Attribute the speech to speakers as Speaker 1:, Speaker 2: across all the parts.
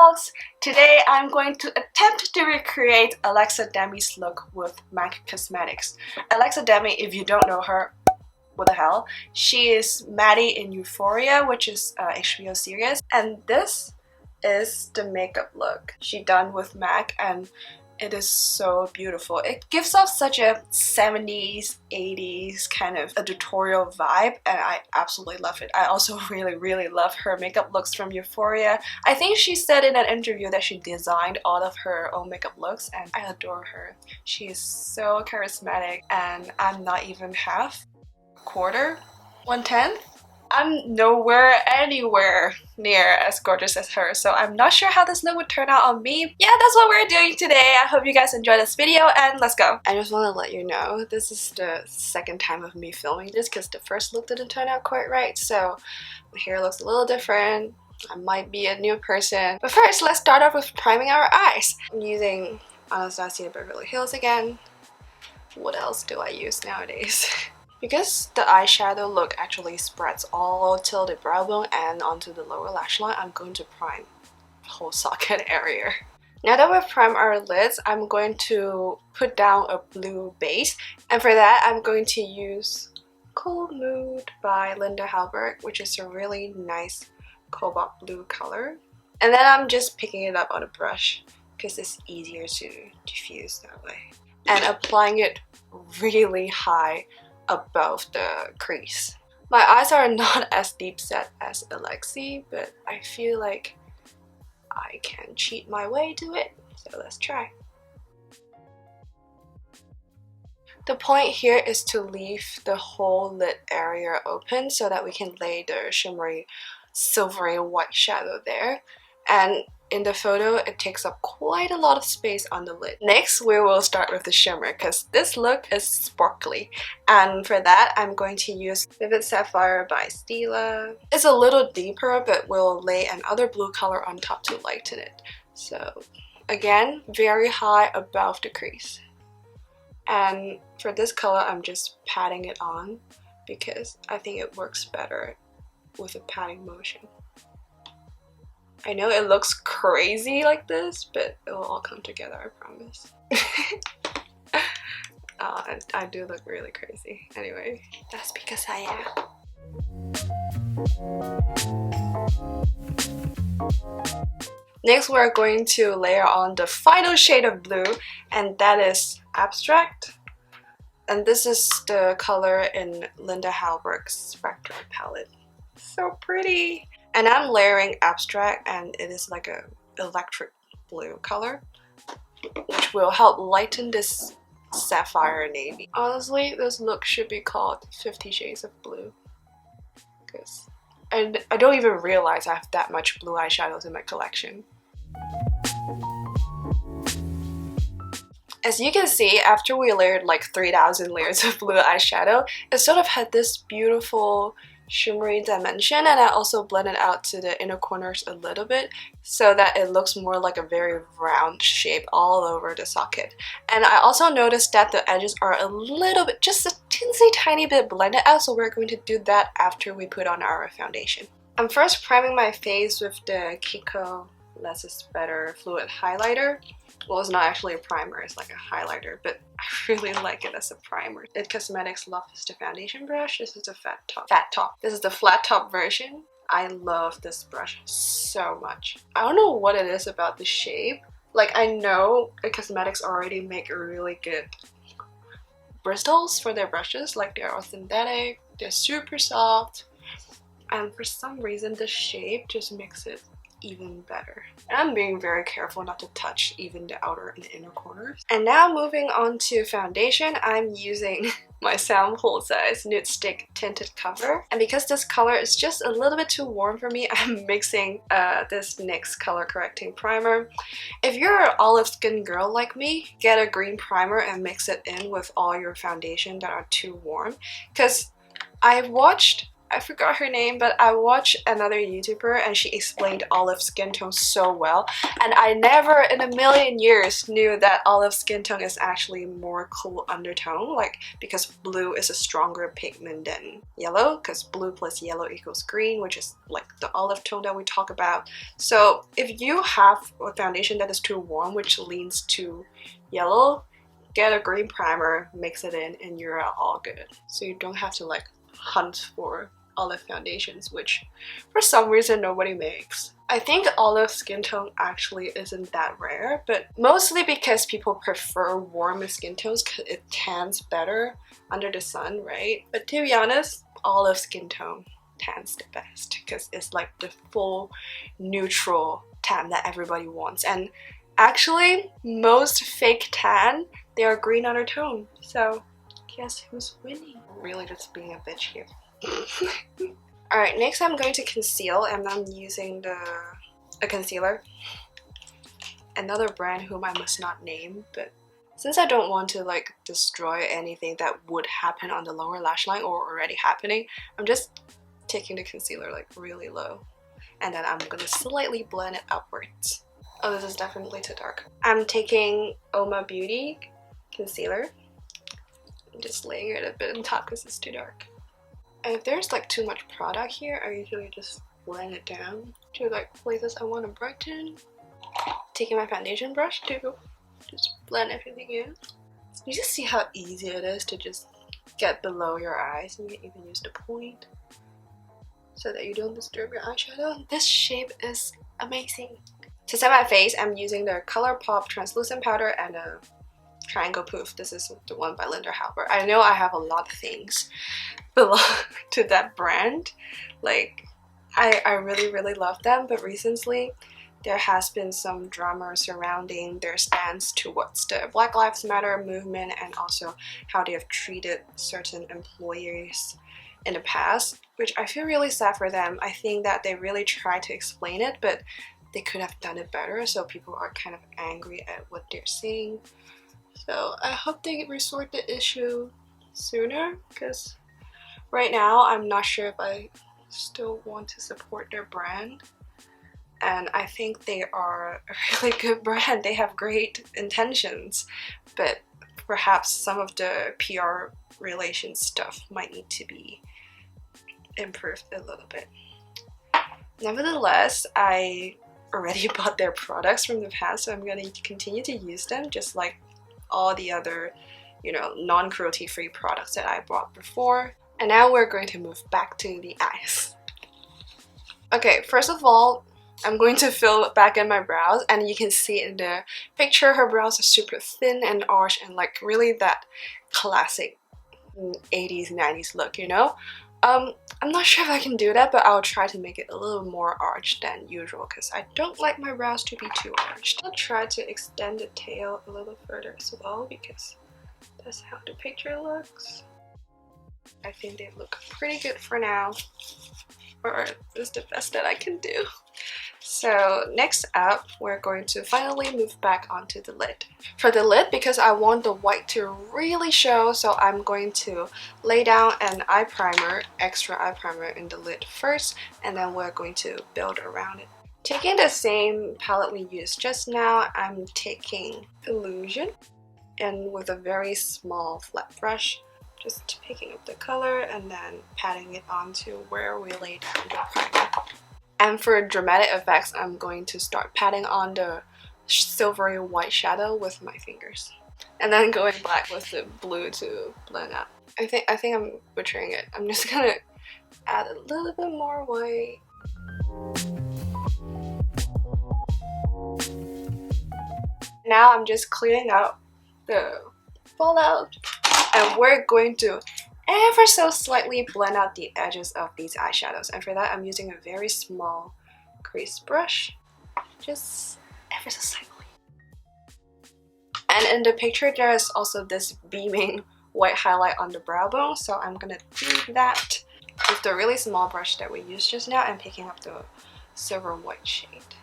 Speaker 1: vlogs! Today I'm going to attempt to recreate Alexa Demie's look with MAC Cosmetics. Alexa Demie, if you don't know her, what the hell? She is Maddie in Euphoria, which is HBO series, and this is the makeup look she done with MAC, and it is so beautiful. It gives off such a 70s, 80s kind of editorial vibe, and I absolutely love it. I also really love her makeup looks from Euphoria. I think she said in an interview that she designed all of her own makeup looks, and I adore her. She is so charismatic, and I'm not even half, quarter, 1/10. I'm nowhere anywhere near as gorgeous as her, so I'm not sure how this look would turn out on me. Yeah, that's what we're doing today. I hope you guys enjoy this video, and let's go. I just want to let you know, this is the second time of me filming this because the first look didn't turn out quite right, so my hair looks a little different. I might be a new person. But first, let's start off with priming our eyes. I'm using Anastasia Beverly Hills again. What else do I use nowadays? Because the eyeshadow look actually spreads all till the brow bone and onto the lower lash line, I'm going to prime the whole socket area. Now that we've primed our lids, I'm going to put down a blue base, and for that I'm going to use Cool Mood by Linda Hallberg, which is a really nice cobalt blue color. And then I'm just picking it up on a brush because it's easier to diffuse that way. And applying it really high above the crease. My eyes are not as deep set as Alexi, but I feel like I can cheat my way to it, so let's try. The point here is to leave the whole lid area open so that we can lay the shimmery silvery white shadow there, and in the photo, it takes up quite a lot of space on the lid. Next, we will start with the shimmer because this look is sparkly. And for that, I'm going to use Vivid Sapphire by Stila. It's a little deeper, but we'll lay another blue color on top to lighten it. So again, very high above the crease. And for this color, I'm just patting it on because I think it works better with a patting motion. I know it looks crazy like this, but it will all come together, I promise. I do look really crazy. Anyway, that's because I am. Next, we're going to layer on the final shade of blue, and that is Abstract. And this is the color in Linda Hallberg's Spectrum palette. So pretty! And I'm layering Abstract, and it is like a electric blue color, which will help lighten this sapphire navy. Honestly, this look should be called 50 Shades of Blue, because I don't even realize I have that much blue eyeshadows in my collection. As you can see, after we layered like 3,000 layers of blue eyeshadow, it sort of had this beautiful shimmery dimension, and I also blended out to the inner corners a little bit so that it looks more like a very round shape all over the socket. And I also noticed that the edges are a little bit, just a teensy tiny bit blended out, so we're going to do that after we put on our foundation. I'm first priming my face with the Kiko Less is Better Fluid Highlighter. Well, it's not actually a primer, it's like a highlighter, but I really like it as a primer. It Cosmetics Love is the foundation brush. This is the fat top. This is the flat top version. I love this brush so much. I don't know what it is about the shape. Like, I know Cosmetics already make really good bristles for their brushes. Like, they're all synthetic, they're super soft, and for some reason the shape just makes it even better. And I'm being very careful not to touch even the outer and inner corners. And now moving on to foundation, I'm using my Sam Size Nude Stick Tinted Cover. And because this color is just a little bit too warm for me, I'm mixing this NYX Color Correcting Primer. If you're an olive skin girl like me, get a green primer and mix it in with all your foundation that are too warm. Because I've watched I forgot her name, but I watched another YouTuber and she explained olive skin tone so well, and I never in a million years knew that olive skin tone is actually more cool undertone, like because blue is a stronger pigment than yellow, because blue plus yellow equals green, which is like the olive tone that we talk about. So if you have a foundation that is too warm, which leans to yellow, get a green primer, mix it in, and you're all good. So you don't have to like hunt for olive foundations, which for some reason nobody makes. I think olive skin tone actually isn't that rare, but mostly because people prefer warm skin tones because it tans better under the sun, right? But to be honest, olive skin tone tans the best because it's like the full neutral tan that everybody wants. And actually, most fake tan, they are green undertone. So guess who's winning? Really just being a bitch here. Alright, next I'm going to conceal, and I'm using a concealer. Another brand whom I must not name, but since I don't want to like destroy anything that would happen on the lower lash line or already happening, I'm just taking the concealer like really low, and then I'm gonna slightly blend it upwards. Oh, this is definitely too dark. I'm taking Oma Beauty concealer. I'm just laying it a bit on top because it's too dark. And if there's like too much product here, I usually just blend it down to like places I want to brighten. Taking my foundation brush to just blend everything in. You just see how easy it is to just get below your eyes, and you can even use the point so that you don't disturb your eyeshadow. This shape is amazing. To set my face, I'm using the ColourPop translucent powder and a triangle poof. This is the one by Linda Halber. I know I have a lot of things belong to that brand. Like, I really love them, but recently there has been some drama surrounding their stance towards the Black Lives Matter movement and also how they have treated certain employees in the past, which I feel really sad for them. I think that they really tried to explain it, but they could have done it better, so people are kind of angry at what they're seeing. So I hope they resort the issue sooner, because right now I'm not sure if I still want to support their brand. And I think they are a really good brand. They have great intentions, but perhaps some of the PR relations stuff might need to be improved a little bit. Nevertheless, I already bought their products from the past, so I'm going to continue to use them just like all the other, non-cruelty free products that I bought before. And now we're going to move back to the eyes. Okay, first of all, I'm going to fill back in my brows, and you can see in the picture her brows are super thin and arched and like really that classic 80s 90s look, I'm not sure if I can do that, but I'll try to make it a little more arched than usual because I don't like my brows to be too arched. I'll try to extend the tail a little further as well because that's how the picture looks. I think they look pretty good for now, or it's the best that I can do. So next up, we're going to finally move back onto the lid. For the lid, because I want the white to really show, so I'm going to lay down an eye primer, extra eye primer in the lid first, and then we're going to build around it. Taking the same palette we used just now, I'm taking Illusion, and with a very small flat brush, just picking up the color and then patting it onto where we laid down the primer. And for dramatic effects, I'm going to start patting on the silvery white shadow with my fingers, and then going back with the blue to blend out. I think I'm butchering it. I'm just gonna add a little bit more white. Now I'm just cleaning out the fallout, and we're going to ever so slightly blend out the edges of these eyeshadows, and for that I'm using a very small crease brush, just ever so slightly. And in the picture there is also this beaming white highlight on the brow bone, so I'm gonna do that with the really small brush that we used just now and picking up the silver white shade.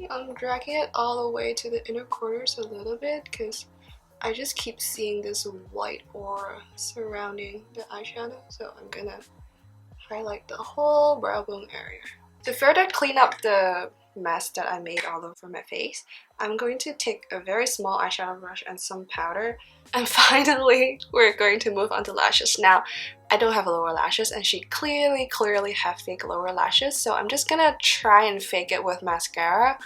Speaker 1: I'm dragging it all the way to the inner corners a little bit because I just keep seeing this white aura surrounding the eyeshadow, so I'm gonna highlight the whole brow bone area. To further clean up the mess that I made all over my face, I'm going to take a very small eyeshadow brush and some powder. And finally, we're going to move on to lashes. Now, I don't have lower lashes and she clearly have fake lower lashes, so I'm just gonna try and fake it with mascara.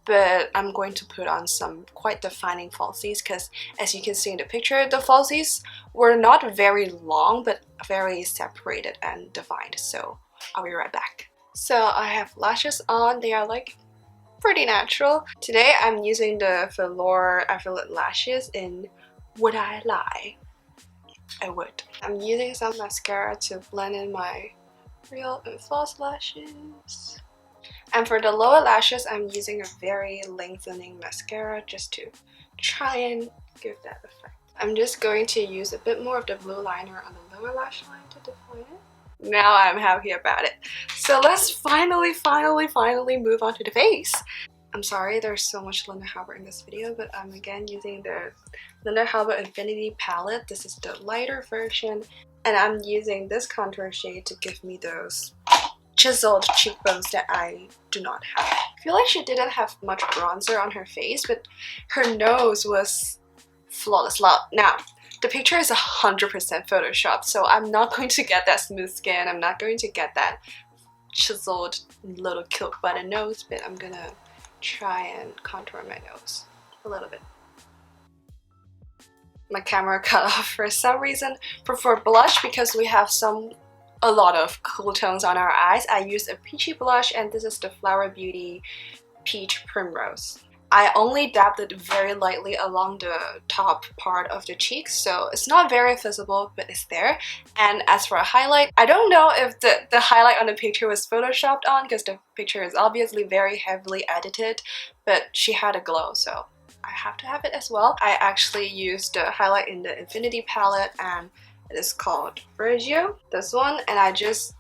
Speaker 1: But I'm going to put on some quite defining falsies because as you can see in the picture, the falsies were not very long but very separated and defined, so I'll be right back. So I have lashes on, they are like pretty natural. Today I'm using the Velour Acrylic lashes in Would I Lie? I would. I'm using some mascara to blend in my real and false lashes. And for the lower lashes, I'm using a very lengthening mascara just to try and give that effect. I'm just going to use a bit more of the blue liner on the lower lash line to define it. Now I'm happy about it. So let's finally move on to the face. I'm sorry there's so much Linda Howard in this video, but I'm again using the Linda Howard Infinity palette. This is the lighter version, and I'm using this contour shade to give me those chiseled cheekbones that I do not have. I feel like she didn't have much bronzer on her face, but her nose was flawless. Now, the picture is 100% photoshopped, so I'm not going to get that smooth skin, I'm not going to get that chiseled little cute button nose, but I'm gonna try and contour my nose a little bit. My camera cut off for some reason, but for blush, because we have a lot of cool tones on our eyes, I used a peachy blush, and this is the Flower Beauty Peach Primrose. I only dabbed it very lightly along the top part of the cheeks, so it's not very visible, but it's there. And as for a highlight, I don't know if the highlight on the picture was photoshopped on, because the picture is obviously very heavily edited, but she had a glow, so I have to have it as well. I actually used the highlight in the Infinity palette, and it is called Virgio, this one, and I just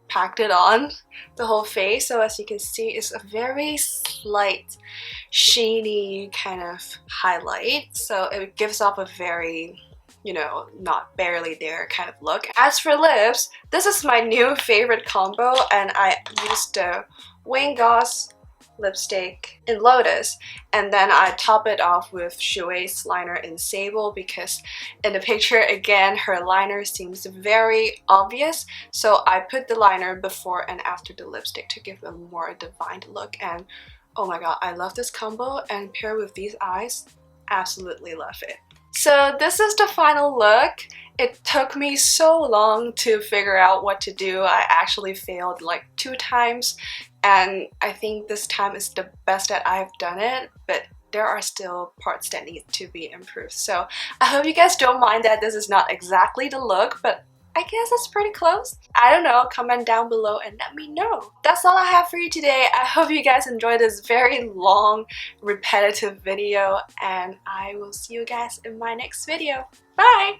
Speaker 1: packed it on the whole face. So as you can see, it's a very slight sheeny kind of highlight, so it gives off a very, you know, not barely there kind of look. As for lips, this is my new favorite combo, and I used the Wayne Goss lipstick in Lotus, and then I top it off with Jouer's liner in Sable, because in the picture again her liner seems very obvious, so I put the liner before and after the lipstick to give a more defined look. And oh my god, I love this combo, and paired with these eyes, absolutely love it. So this is the final look. It took me so long to figure out what to do. I actually failed like 2 times, and I think this time is the best that I've done it, but there are still parts that need to be improved. So I hope you guys don't mind that this is not exactly the look, but I guess it's pretty close. I don't know, comment down below and let me know. That's all I have for you today. I hope you guys enjoyed this very long, repetitive video, and I will see you guys in my next video. Bye!